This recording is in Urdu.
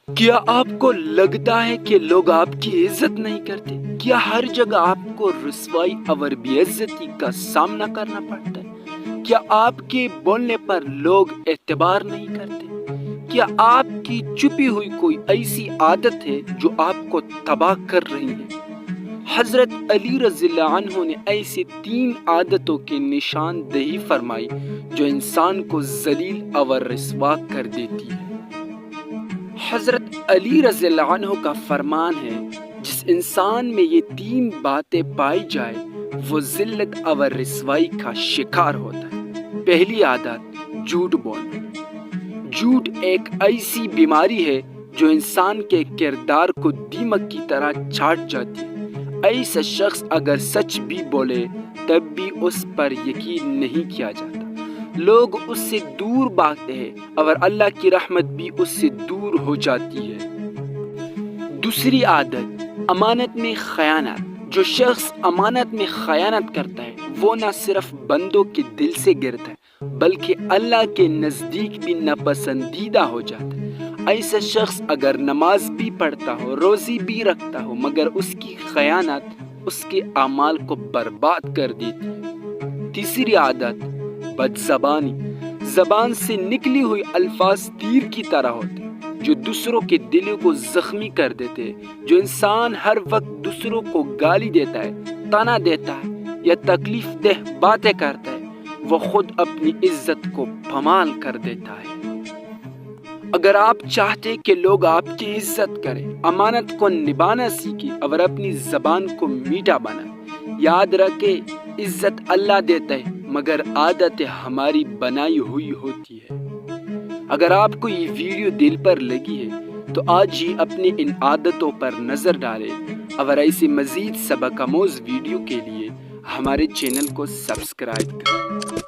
کیا آپ کو لگتا ہے کہ لوگ آپ کی عزت نہیں کرتے؟ کیا ہر جگہ آپ کو رسوائی اور بے عزتی کا سامنا کرنا پڑتا ہے؟ کیا آپ کے بولنے پر لوگ اعتبار نہیں کرتے؟ کیا آپ کی چھپی ہوئی کوئی ایسی عادت ہے جو آپ کو تباہ کر رہی ہے؟ حضرت علی رضی اللہ عنہ نے ایسی 3 عادتوں کی نشاندہی فرمائی جو انسان کو ذلیل اور رسوا کر دیتی ہے۔ حضرت علی رضی اللہ عنہ کا فرمان ہے، جس انسان میں یہ 3 باتیں پائی جائے وہ ذلت اور رسوائی کا شکار ہوتا ہے۔ پہلی عادت، جھوٹ بولنا۔ جھوٹ ایک ایسی بیماری ہے جو انسان کے کردار کو دیمک کی طرح چاٹ جاتی ہے۔ ایسا شخص اگر سچ بھی بولے تب بھی اس پر یقین نہیں کیا جاتا، لوگ اس سے دور بھاگتے ہیں اور اللہ کی رحمت بھی اس سے دور ہو جاتی ہے۔ دوسری عادت، امانت میں خیانت۔ جو شخص امانت میں خیانت کرتا ہے وہ نہ صرف بندوں کے دل سے گرتا ہے بلکہ اللہ کے نزدیک بھی ناپسندیدہ ہو جاتا ہے۔ ایسا شخص اگر نماز بھی پڑھتا ہو، روزی بھی رکھتا ہو، مگر اس کی خیانت اس کے اعمال کو برباد کر دیتی ہے۔ تیسری عادت، بد زبانی۔ زبان سے نکلی ہوئی الفاظ تیر کی طرح ہوتے ہیں جو دوسروں کے دلوں کو زخمی کر دیتے ہیں۔ جو انسان ہر وقت دوسروں کو گالی دیتا ہے، طعنہ دیتا ہے یا تکلیف دہ باتیں کرتا ہے وہ خود اپنی عزت کو پامال کر دیتا ہے۔ اگر آپ چاہتے ہیں کہ لوگ آپ کی عزت کریں، امانت کو نبھانا سیکھیں اور اپنی زبان کو میٹھا بنائیں۔ یاد رکھیں، عزت اللہ دیتا ہے مگر عادتیں ہماری بنائی ہوئی ہوتی ہے۔ اگر آپ کو یہ ویڈیو دل پر لگی ہے تو آج ہی اپنی ان عادتوں پر نظر ڈالیں اور ایسی مزید سبق آموز ویڈیو کے لیے ہمارے چینل کو سبسکرائب کریں۔